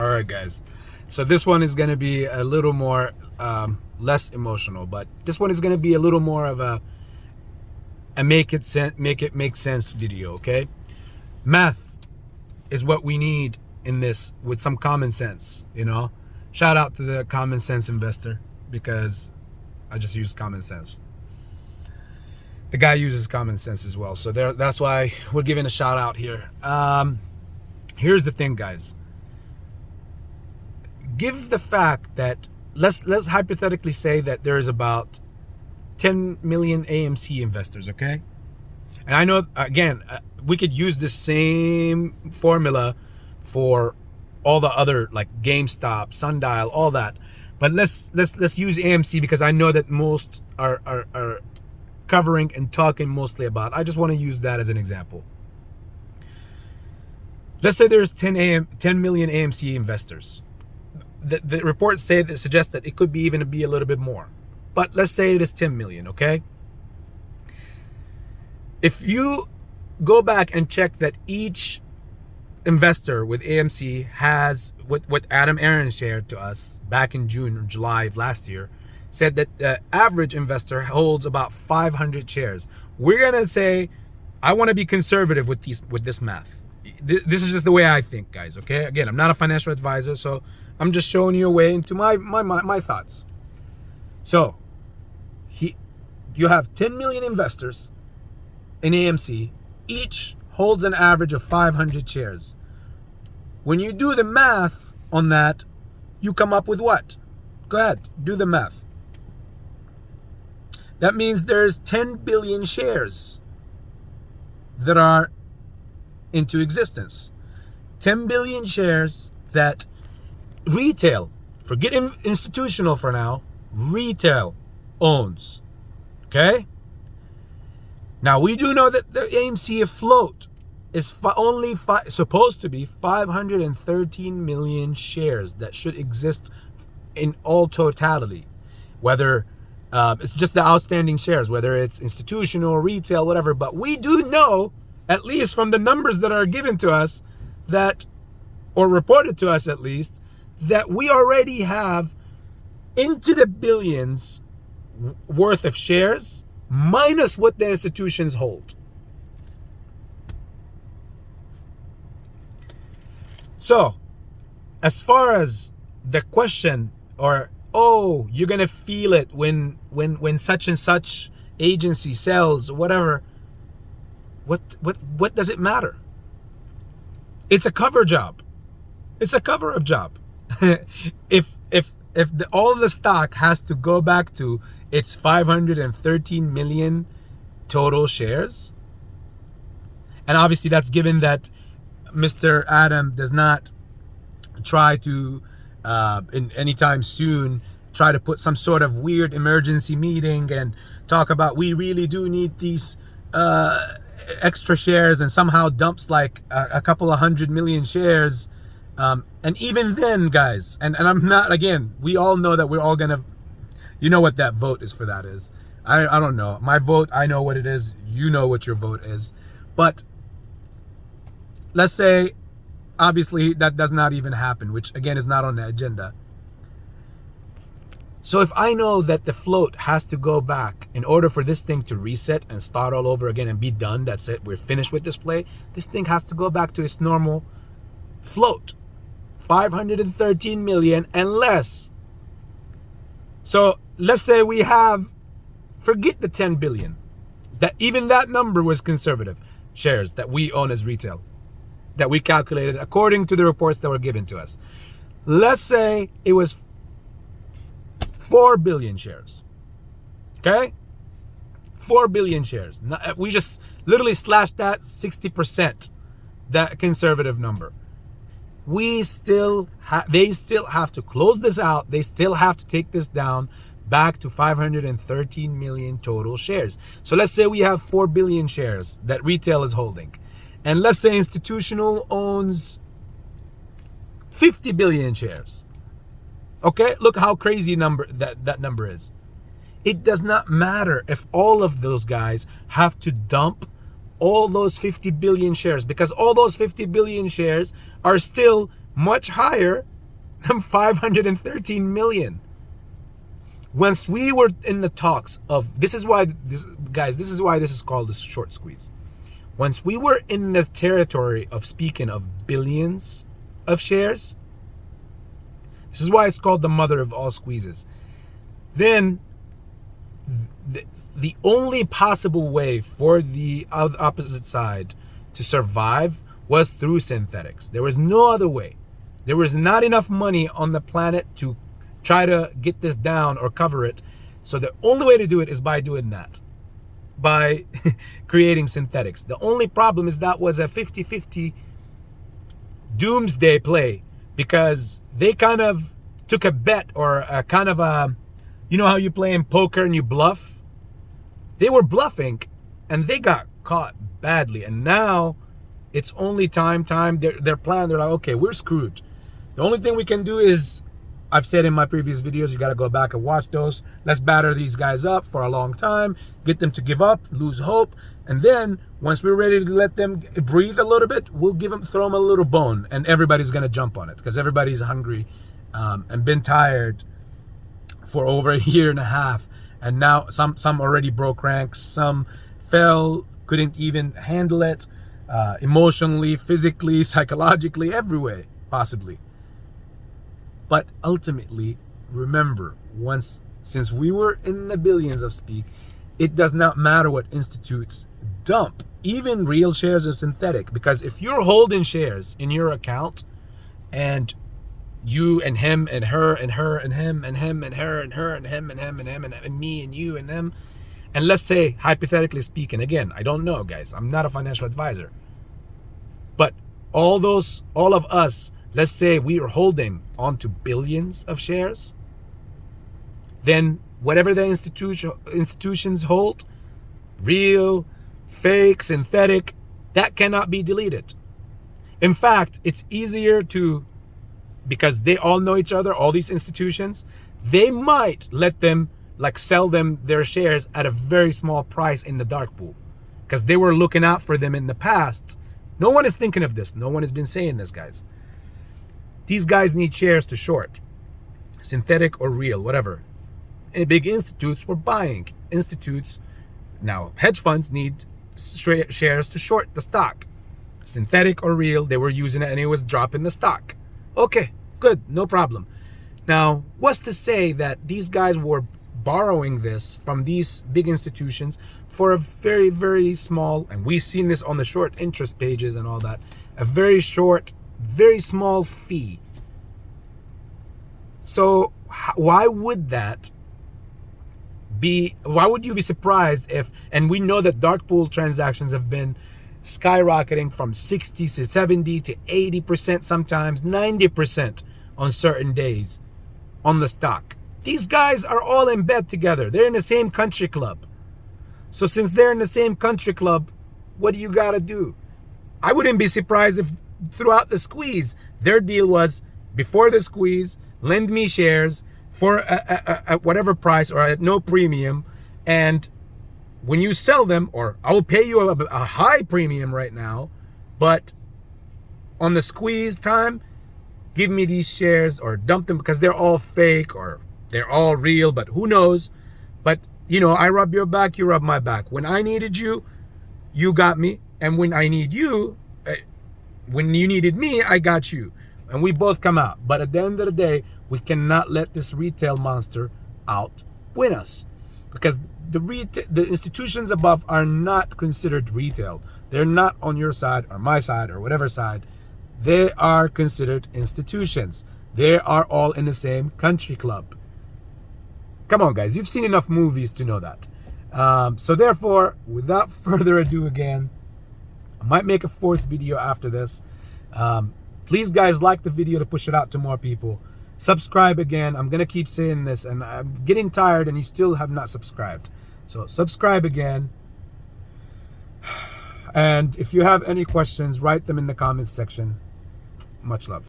All right, guys. So this one is going to be a little more less emotional, but this one is going to be a little more of a make it make sense video. Okay, math is what we need in this, with some common sense. Shout out to the common sense investor, because I just used common sense. The guy uses common sense as well, so that's why we're giving a shout out here. Here's the thing, guys. Give the fact that let's hypothetically say that there is about 10 million AMC investors, okay? And I know, again, we could use the same formula for all the other, like GameStop, sndl, all that, but let's use AMC because I know that most are covering and talking mostly about. I just want to use that as an example. Let's say there's 10 million AMC investors. The reports suggest that it could be even be a little bit more, but let's say it is 10 million. Okay. If you go back and check that each investor with AMC has what Adam Aaron shared to us back in June or July of last year, said that the average investor holds about 500 shares. We're gonna say, I want to be conservative with this math. This is just the way I think, guys. Okay. Again, I'm not a financial advisor, so I'm just showing you a way into my thoughts. So you have 10 million investors in AMC. Each holds an average of 500 shares. When you do the math on that, you come up with what? Go ahead, do the math. That means there's 10 billion shares that are into existence. 10 billion shares that retail, forget institutional for now, retail owns. Okay? Now, we do know that the AMC afloat is supposed to be 513 million shares that should exist in all totality. Whether it's just the outstanding shares, whether it's institutional, retail, whatever. But we do know, at least from the numbers that are given to us, that, or reported to us at least, that we already have into the billions worth of shares, minus what the institutions hold. So, as far as the question, or you're gonna feel it when such and such agency sells, whatever. What does it matter? It's a cover job. It's a cover-up job. if all the stock has to go back to its 513 million total shares, and obviously that's given that Mr. Adam does not try to in anytime soon try to put some sort of weird emergency meeting and talk about we really do need these extra shares, and somehow dumps like a couple of 100 million shares. And even then, guys, and I'm not, again, we all know that we're all gonna, you know what that vote is for that is. I don't know. My vote, I know what it is. You know what your vote is. But let's say, obviously, that does not even happen, which again is not on the agenda. So if I know that the float has to go back in order for this thing to reset and start all over again and be done, that's it, we're finished with this play, this thing has to go back to its normal float. 513 million and less. So let's say we have, forget the 10 billion. That even that number was conservative shares that we own as retail, that we calculated according to the reports that were given to us. Let's say it was 4 billion shares. Okay? 4 billion shares. We just literally slashed that 60%, that conservative number. They still have to close this out. They still have to take this down back to 513 million total shares. So let's say we have 4 billion shares that retail is holding. And let's say institutional owns 50 billion shares. Okay, look how crazy that number is. It does not matter if all of those guys have to dump all those 50 billion shares, because all those 50 billion shares are still much higher them 513 million. Once we were in the talks of, this is why this is called the short squeeze. Once we were in the territory of speaking of billions of shares, this is why it's called the mother of all squeezes. Then the only possible way for the opposite side to survive was through synthetics. There was no other way. There was not enough money on the planet to try to get this down or cover it. So the only way to do it is by doing that, by creating synthetics. The only problem is that was a 50-50 doomsday play, because they kind of took a bet, or a kind of a, you know how you play in poker and you bluff? They were bluffing and they got caught badly. And now it's only time. Their plan, they're like, okay, we're screwed. The only thing we can do is, I've said in my previous videos, you got to go back and watch those. Let's batter these guys up for a long time, get them to give up, lose hope. And then once we're ready to let them breathe a little bit, we'll throw them a little bone, and everybody's going to jump on it because everybody's hungry and been tired for over a year and a half. And now some already broke ranks, some fell, couldn't even handle it emotionally, physically, psychologically, every way possibly. But ultimately, remember, since we were in the billions of speak, it does not matter what institutes dump, even real shares or synthetic. Because if you're holding shares in your account, and you and him and her and her and him and him and her and her and him and him and him and me and you and them, and let's say, hypothetically speaking, again, I don't know, guys, I'm not a financial advisor, but all of us, let's say we are holding onto billions of shares, then whatever the institutions hold, real, fake, synthetic, that cannot be deleted. In fact, it's easier to, because they all know each other, all these institutions, they might let them, like, sell them their shares at a very small price in the dark pool, because they were looking out for them in the past. No one is thinking of this. No one has been saying this, guys. These guys need shares to short, synthetic or real, whatever. And big institutes were buying. Institutes, now hedge funds need shares to short the stock. Synthetic or real, they were using it and it was dropping the stock. Okay, good, no problem. Now, what's to say that these guys were borrowing this from these big institutions for a very, very small, and we've seen this on the short interest pages and all that, a very short, very small fee. So why would that be? Why would you be surprised if, and we know that dark pool transactions have been skyrocketing from 60 to 70 to 80%, sometimes 90% on certain days on the stock. These guys are all in bed together. They're in the same country club. So since they're in the same country club, what do you got to do? I wouldn't be surprised if throughout the squeeze, their deal was, before the squeeze, lend me shares for at whatever price or at no premium. And when you sell them, or I will pay you a high premium right now, but on the squeeze time, give me these shares or dump them, because they're all fake or they're all real, but who knows? But, you know, I rub your back, you rub my back. When I needed you, you got me. And when I need you, when you needed me, I got you. And we both come out. But at the end of the day, we cannot let this retail monster outwin us, because the institutions above are not considered retail. They're not on your side or my side or whatever side. They are considered institutions. They are all in the same country club. Come on, guys. You've seen enough movies to know that. So therefore, without further ado, again, I might make a fourth video after this. Please, guys, like the video to push it out to more people. Subscribe again. I'm going to keep saying this, and I'm getting tired, and you still have not subscribed. So subscribe again. And if you have any questions, write them in the comments section. Much love.